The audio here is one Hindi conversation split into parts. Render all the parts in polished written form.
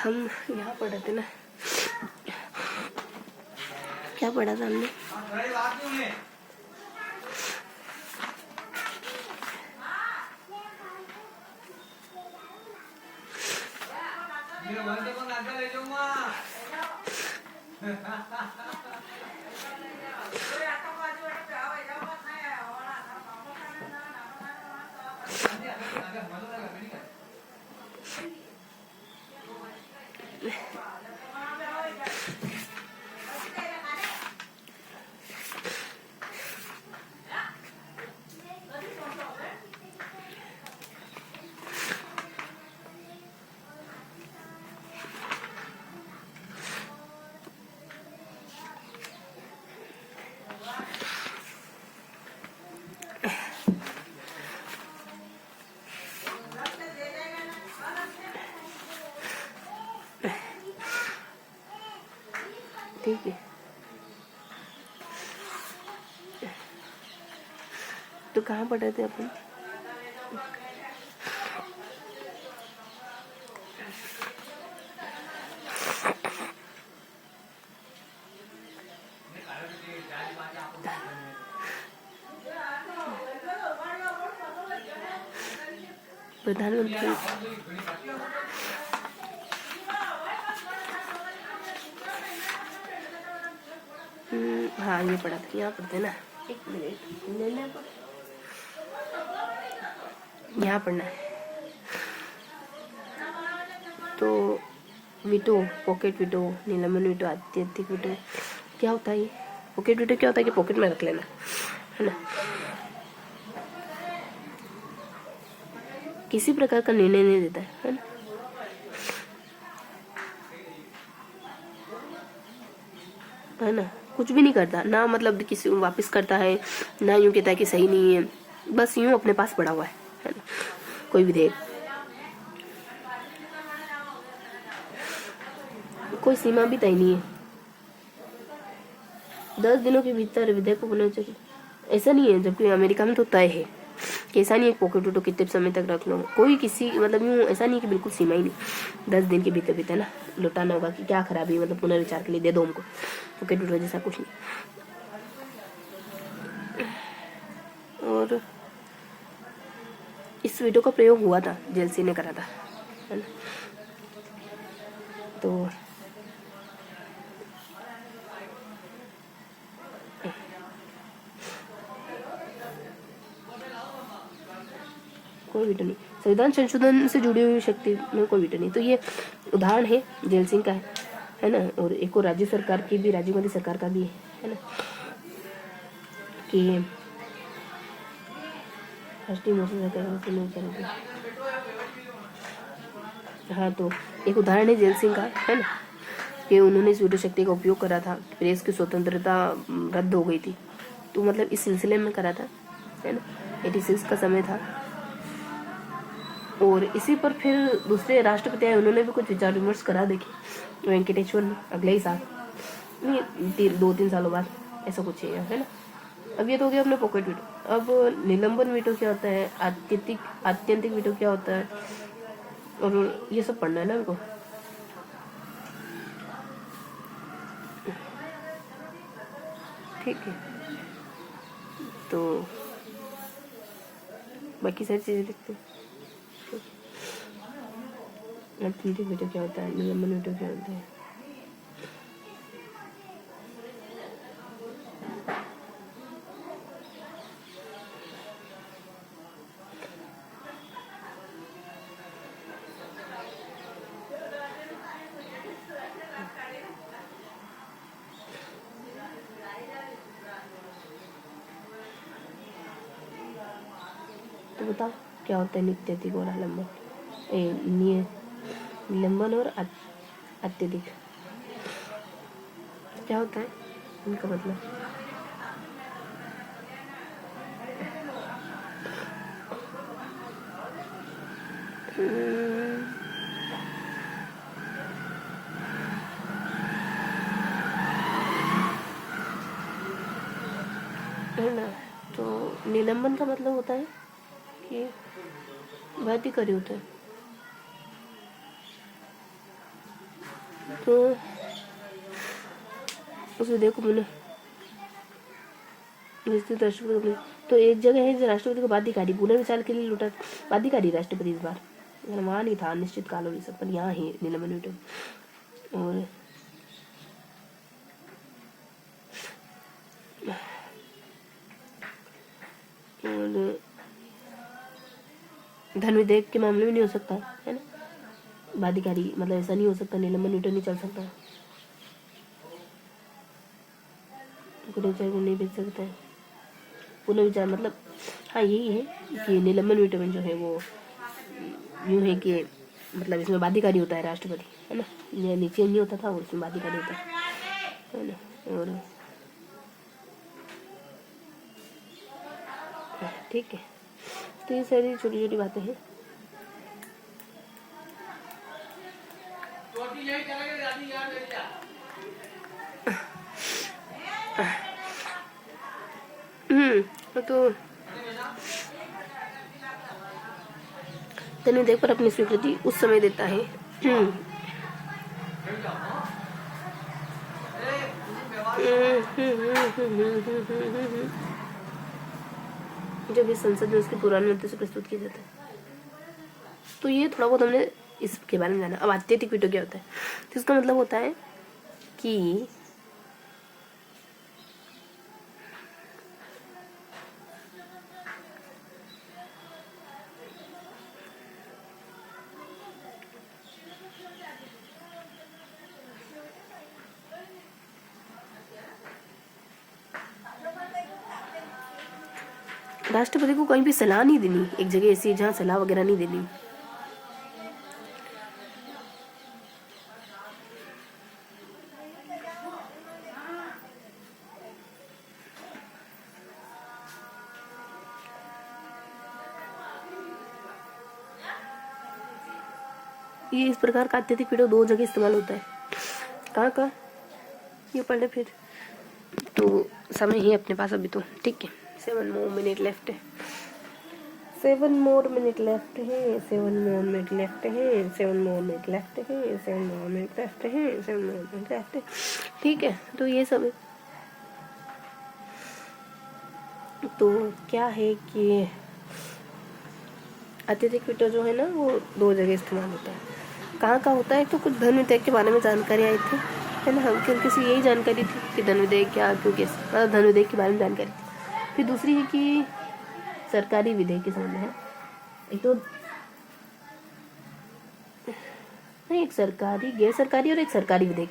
हम यहाँ पढ़े थे ना, क्या पढ़ा था हमने? ठीक है, तो कहाँ पढ़े थे अपन? प्रधानमंत्री, हाँ ये पढ़ा था, यहाँ पढ़ते ना, एक मिनट यहाँ पढ़ना है। तो वीटो, पॉकेट वीटो, निलंबन वीटो, आत्यंतिक वीटो क्या होता है? ये पॉकेट वीटो क्या होता है कि पॉकेट में रख लेना है ना, किसी प्रकार का निर्णय नहीं देता है ना, है ना, कुछ भी नहीं करता ना, मतलब किसी को वापस करता है ना, यूं कहता है कि सही नहीं है, बस यूं अपने पास पड़ा हुआ है ना, कोई विधेयक, कोई सीमा भी तय नहीं है, 10 दिनों के भीतर विधेयक को होना चाहिए, ऐसा नहीं है। जबकि अमेरिका में तो तय है कि ऐसा नहीं है पॉकेट वीटो कितने समय तक रख लो, कोई किसी मतलब यूँ ऐसा नहीं कि बिल्कुल सीमा ही नहीं, 10 दिन के भीतर भीतर ना लौटाना होगा कि क्या खराबी है, मतलब पुनर्विचार के लिए दे दो हमको, पॉकेट वीटो जैसा कुछ नहीं। और इस वीटो का प्रयोग हुआ था, जेलसी ने करा था, है ना, तो कोई वीटो नहीं, संविधान संशोधन से जुड़ी हुई शक्ति में कोई वीटो नहीं। तो ये उदाहरण है जेल सिंह का है ना, और एक और राज्य सरकार की भी, राजीव गांधी सरकार का भी है ना, कि राष्ट्रीय मौसम सरकार। हाँ, तो एक उदाहरण है जेल सिंह का है ना, कि उन्होंने इस वीटो शक्ति का उपयोग करा था, प्रेस की स्वतंत्रता रद्द हो गई थी, तो मतलब इस सिलसिले में करा था, है ना, 86 का समय था। और इसी पर फिर दूसरे राष्ट्रपति आए, उन्होंने भी कुछ विचार विमर्श करा, देखिए वेंकटेश्वर ने अगले ही साल, नहीं 2-3 सालों बाद ऐसा कुछ है ना। अब ये तो हो गया अपने पॉकेट वीटो। अब निलंबन वीटो क्या होता है, आत्यंतिक वीटो क्या होता है, और ये सब पढ़ना है ना उनको। ठीक है, तो बाकी सारी चीजें देखते हैं। आत्यंतिक वीटो क्या होता है, निलंबन वीटो क्या होता है। तो बताओ क्या होता है नित्यधिक और आलम्बन, निलंबन और अत्यधिक क्या होता है, इनका मतलब? है ना, तो निलंबन का मतलब होता है कि बात ही करी होता है, तो उस विधेयक को मैंने राष्ट्रपति, तो एक जगह है राष्ट्रपति को बाध्यकारी पुनर्विचार के लिए लौटा, बाध्यकारी राष्ट्रपति इस बार, वहाँ नहीं था अनिश्चित काल और ये सब, पर यहाँ है निलंबन विधेयक। और धन विधेयक के मामले में नहीं हो सकता है ना, बाध्यकारी मतलब ऐसा नहीं हो सकता, निलंबन विधेयक नहीं चल सकता, पुनर्विचार को नहीं भेज सकता है। पुनर्विचार मतलब हाँ यही है कि निलंबन विधेयक जो है वो यूँ है कि मतलब इसमें बाध्यकारी होता है राष्ट्रपति, है ना, ये नीचे नहीं होता था और इसमें बाध्यकारी होता है ना। और ठीक है, तो ये सारी छोटी छोटी बातें हैं। तो धन विधेयक पर अपनी स्वीकृति उस समय देता है जब इस संसद में उसके प्रधानमंत्री से प्रस्तुत किया जाता है। तो ये थोड़ा बहुत हमने इसके बारे में जाना। अब अत्यधिक वीटो क्या होता है, तो इसका मतलब होता है कि राष्ट्रपति को कहीं भी सलाह नहीं देनी, एक जगह ऐसी जहाँ सलाह वगैरह नहीं देनी। ये इस प्रकार का अत्यधिक वीडियो दो जगह इस्तेमाल होता है। कहाँ का ये पढ़ ले फिर, तो समय ही अपने पास अभी तो, ठीक है। 7 more minute left है, 7 more minute left है, 7 more minute left है, 7 more minute left है, 7 more minute left है, 7 more minute left है, ठीक है। तो ये सब है। तो क्या है कि अत्यधिक वीटो जो है ना वो दो जगह इस्तेमाल होता है। कहाँ का होता है, तो कुछ धन विधेयक के बारे में जानकारी आई थी, है ना, हम क्योंकि किसी यही जानकारी थी कि धन विधेयक क्या, क्योंकि धन विधेयक के बारे में जानकारी थी। फिर दूसरी है कि सरकारी विधेयक के संबंध है, एक तो नहीं, एक सरकारी, गैर सरकारी और एक सरकारी विधेयक।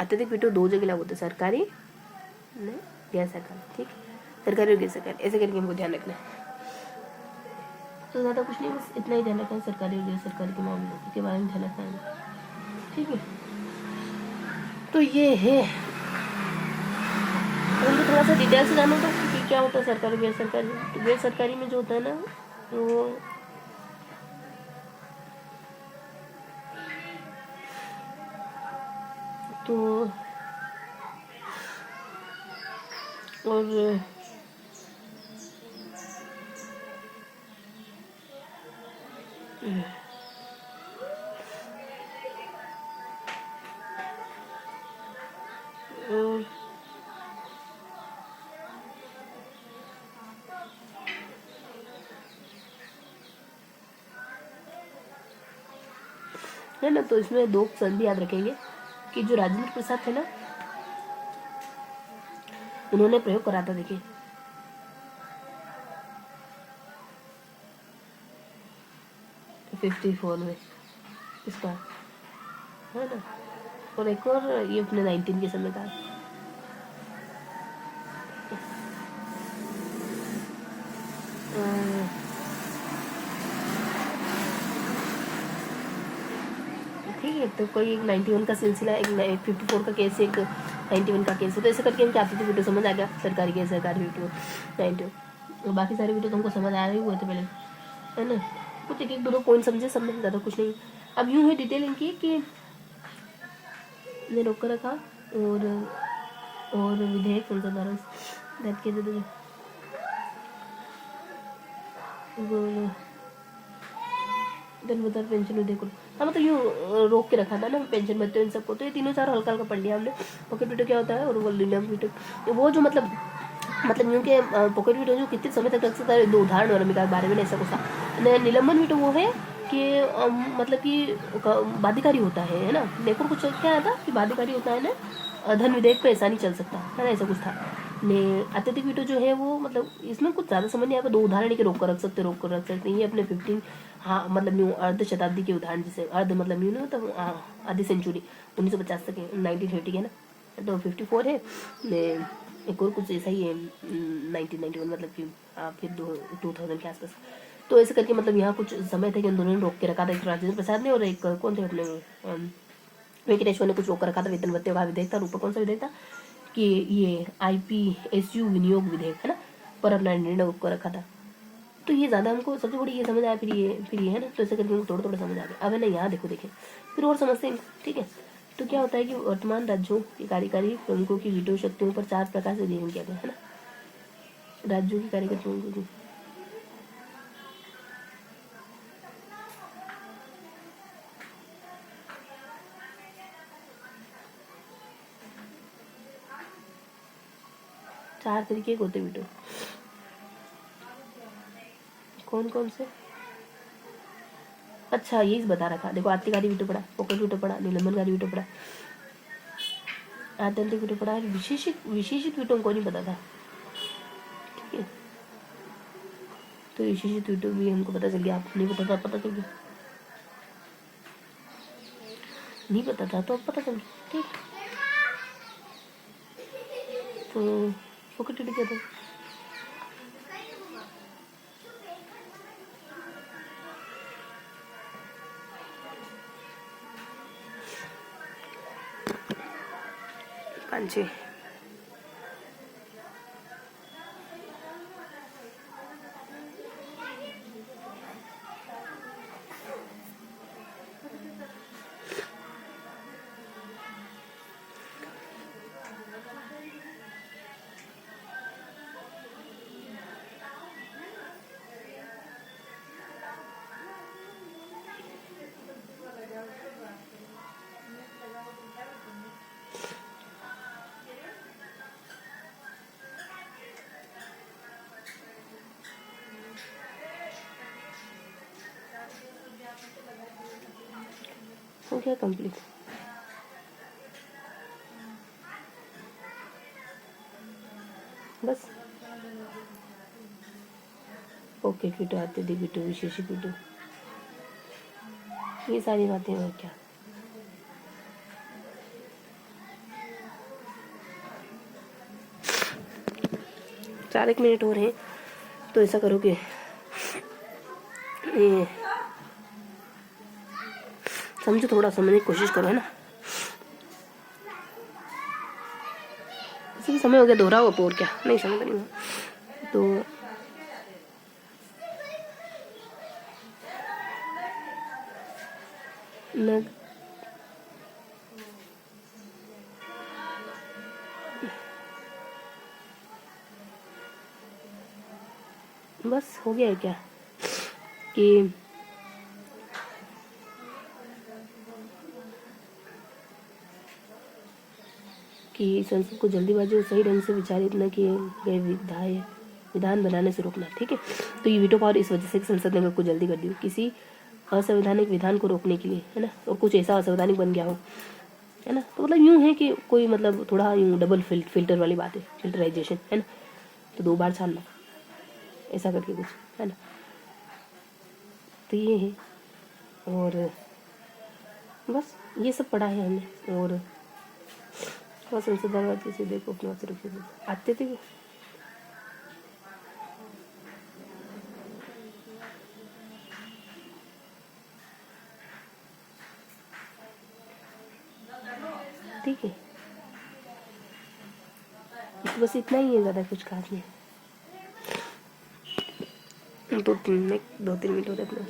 अत्यधिक वीटो दो जगह लागू होता है, सरकारी नहीं गैर सरकारी, ठीक, सरकारी और गैर सरकारी, ऐसे करके हमको ध्यान रखना है। तो ज़्यादा कुछ नहीं, बस इतना ही ध्यान रखना है, सरकारी और गैर सरकारी के मामलों के बारे में ध्यान रखना है, ठीक है। तो ये है, उनको थोड़ा सा डिटेल से जानो तो कि क्या होता है सरकारी गैर सरकारी। तो गैर सरकारी में जो होता है ना वो तो और है ना। तो इसमें दो संधि याद रखेंगे कि जो राजेंद्र प्रसाद थे ना, उन्होंने प्रयोग करा था, देखिए 54 में इसका, है ना, और एक और ये अपने 19 के समय का। ठीक है, तो कोई एक 91 का सिलसिला, एक 54 का केस, एक 91 का केस है, तो ऐसे करके हम चाहते थे वीडियो समझ आ गया, सरकारी केस, सरकारी वीडियो 92, और बाकी सारे वीडियो तुमको समझ आ रहे हुए थे पहले, है ना। कुछ एक दो पॉइंट समझे, सब में ज़्यादा कुछ नहीं। अब यूँ है डिटेल इनकी कि ने रोक कर रखा और विधेयक संसद द्वारा किए थे, धन विधेयक पेंशन विधेयक, हाँ मतलब यूँ रोक के रखा था ना पेंशन भत्ते इन सबको, तो ये तीनों चार हल्का हल्का पढ़ लिया हमने। पॉकेट वीडियो क्या होता है और वो लीलम वीडियो, वो जो मतलब यूँ के पॉकेट वीडियो जो कितने समय तक रख सकता है, दो उदाहरण और के बारे में ऐसा कुछ था। निलंबन वीडियो वो है कि मतलब कि बाध्यकारी होता है ना, देखो कुछ क्या आता कि बाध्यकारी होता है ना, धन विधेयक पे ऐसा नहीं चल सकता है ना, ऐसा कुछ था। ने अत्यधिक वीडियो जो है वो मतलब इसमें कुछ ज़्यादा समझ नहीं आया, दो उदाहरण के रोक कर रख सकते ये अपने 15 हाँ मतलब यूँ अर्ध शताब्दी के उदाहरण, जैसे अर्ध मतलब यूँ ना मतलब आधी सेंचुरी 1950 तक है, 1930 है ना, तो 54 है ने एक और कुछ ऐसा ही है 1991 मतलब कि फिर 2000 के आसपास। तो ऐसे करके मतलब यहाँ कुछ समय था कि उन दोनों ने रोक के रखा था, एक राजेंद्र प्रसाद ने और एक कौन थे अपने वेंकटेश्वर ने कुछ रोक कर रखा था, वेतन भत्ते का विधेयक था, ऊपर कौन सा विधेयक था कि ये IPSU विनियोग विधेयक है ना, पर अपना निर्णय रोक कर रखा था। तो ये ज़्यादा हमको सबसे बड़ी ये समझ आया, फिर ये है ना, तो ऐसे करके हमको थोड़ा थोड़ा समझ आ गया। अब है ना यहाँ देखो देखें फिर और समझते हैं, ठीक है। तो क्या होता है कि वर्तमान राज्यों की कार्यकारी प्रमुखों की वीटो शक्तियों पर 4 प्रकार से अध्ययन किया गया है ना, राज्यों की कार्यकारी प्रमुखों की। चार तरीके के होते वीटो, कौन कौन से? अच्छा यही बता रखा, देखो आत्तिकारी वीटो पड़ा, पॉकेट वीटो पड़ा, निलंबनकारी वीटो पड़ा, आत्यंतिक वीटो पड़ा, विशेषित वीटो को नहीं पता था, ठीक है। तो विशेषित वीटो भी हमको पता चल गया, आपको नहीं पता था, पता चल गया, नहीं पता था तो अब पता चल गया, ठीक। तो पॉकेट वीटो क्या था? पाँच छः हो गया कंप्लीट। बस पॉकेट वीटो, अत्यधिक वीटो, विशेषित वीटो, ये सारी बातें और क्या। चार एक मिनट और हैं, तो ऐसा करो कि ये समझो, थोड़ा समझने की कोशिश करो है ना। इसी समय हो गया दोहरा हुआ पोर, क्या नहीं समझ नहीं हुआ तो लग बस हो गया है क्या कि संसद को जल्दीबाजी और सही ढंग से विचारित न किए गए विधान बनाने से रोकना, ठीक है। तो ये वीटो पावर इस वजह से संसद ने को जल्दी कर दी किसी असंवैधानिक विधान को रोकने के लिए, है ना, और कुछ ऐसा असंवैधानिक बन गया हो, है ना। तो मतलब यूँ है कि कोई मतलब थोड़ा यूँ डबल फिल्टर वाली बात है, फिल्टराइजेशन, है ना, तो 2 बार छानना ऐसा करके कुछ, है ना। तो ये है, और बस ये सब पढ़ा है हमने। और संसद दरवाजे से देखो अपने वहाँ से रुके आते थे, ठीक है। बस इतना ही है, ज़्यादा कुछ खास नहीं। 2-3 मिनट हो रहे अपने।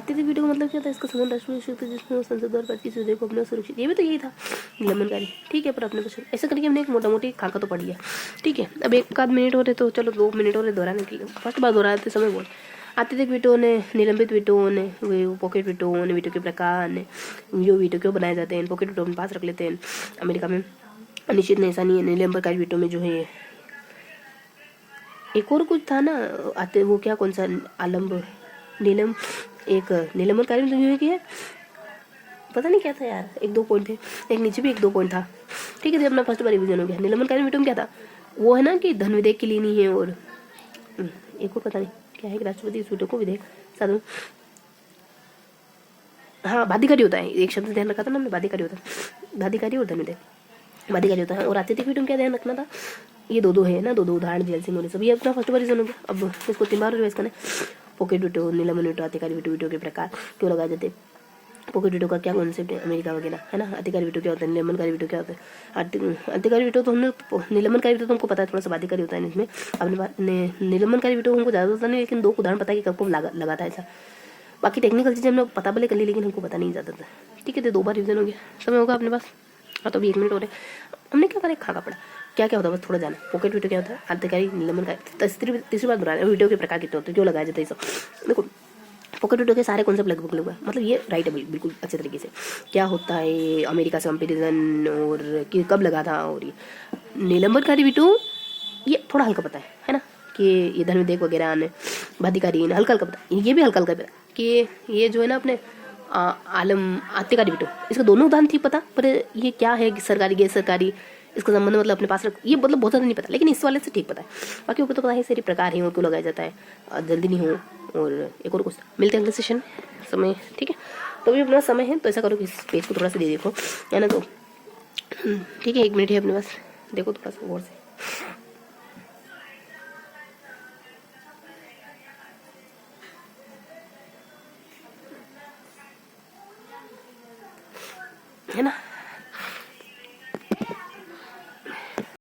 आती थी वीडियो का मतलब क्या था, इसका संबंध राष्ट्रीय सुरक्षा जिसमें संसद द्वारा पारित किसी विधेयक को अपना सुरक्षित, ये भी तो यही था निलंबनकारी। ठीक है, पर अपने पसंद ऐसा करके हमने एक मोटा मोटी खाका तो पड़ी है। ठीक है, अब एक आध मिनट हो रहे तो चलो 2 मिनट हो रहे दोहराने के लिए। फर्स्ट बार दोहराते समय बोल आते थे वीटो ने, निलंबित वीटो ने, वो पॉकेट वीटो ने, वीटो के प्रकार ने, जो वीटो क्यों बनाए जाते हैं, पॉकेट वीटो अपने पास रख लेते हैं। अमेरिका में निश्चित नहीं, ऐसा नहीं है। निलंबनकारी वीटो में जो है एक और कुछ था ना, आते वो क्या कौन सा आलम्ब नीलम एक निलंबनकारी में तो यूँ है पता नहीं क्या था यार, 1-2 पॉइंट थे, एक नीचे भी 1-2 पॉइंट था। ठीक है, तो अपना फर्स्ट बार रिविजन हो गया। निलंबनकारी वीटो में क्या था, वो है ना कि धन विधेयक के लिए नहीं है, और एक और पता नहीं क्या है कि राष्ट्रपति इस वीटो को विधेयक साधु, हाँ बाध्यकारी होता है, एक शब्द ध्यान रखा था ना हमने, बाध्यकारी होता है, बाध्यकारी और धन विधेयक बाध्यकारी होता है। और आतिथ्य वीटो में क्या ध्यान रखना था, ये दो है ना, दो उदाहरण जेल सिंह और सब, ये अपना फर्स्ट बार रिविजन हो गया। अब इसको 3 बार रिवाइज करना है। पॉकेट वीटो, निलंबन वीटो, अधिकारी वीटो, वीटो के प्रकार क्यों लगाए जाते हैं, पॉकेट वीटो का क्या कॉन्सेप्ट है, अमेरिका वगैरह है ना, अधिकारी वीटो क्या होता है, निलंबनकारी वीटो क्या होता है। अधिकारी वीटो तो हमने, निलंबनकारी वीटो तो हमको पता है, थोड़ा सा बाध्यकारी होता है इसमें। अपने बात निलंबनकारी वीटो हमको ज़्यादा पता नहीं, लेकिन 2 उदाहरण पता है कि कब को लगाता है ऐसा। बाकी टेक्निकल चीज़ें हमने पता भले कर ली, लेकिन हमको पता नहीं ज़्यादा। ठीक है, तो 2 बार रिविजन हो गया, समय होगा अपने पास। हाँ, तो अभी 1 मिनट हो रहे, हमने क्या करें, खाका पड़ा क्या क्या होता है बस थोड़ा जाना। पॉकेट वीटो क्या होता है, अधिकारी निलंबनकारी, तीसरी बार दोहरा, वीडियो के प्रकार कितने होते हैं, क्यों लगाया जाता है, ये सब देखो। पॉकेट वीटो के सारे कॉन्सेप्ट लगभग लगभग मतलब ये राइट है बिल्कुल अच्छे तरीके से। क्या होता है अमेरिका से कंपेरिजन, और कि कब लगा था, और ये निलंबनकारी वीटो ये थोड़ा हल्का पता है ना, कि ये धन विधेयक वगैरह आने, बाध्यकारी हल्का हल्का पता है, ये भी हल्का हल्का पता कि ये जो है ना अपने आलम आत्यकारी वीटो, इसका दोनों उदाहरण थी पता, पर ये क्या है सरकारी गैर सरकारी, इसका संबंध मतलब अपने पास रख, ये मतलब बहुत ज़्यादा नहीं पता, लेकिन इस वाले से ठीक पता है। बाकी ऊपर तो पता है सारे प्रकार हैं और क्यों लगाया जाता है, जल्दी नहीं हो, और एक और कुछ मिलते हैं अगले सेशन समय। ठीक है, तो अभी अपना समय है, तो ऐसा करो कि इस पेज को थोड़ा सा दे देखो, है ना, तो ठीक है, 1 मिनट है अपने पास, देखो थोड़ा सा गौर से। है ना।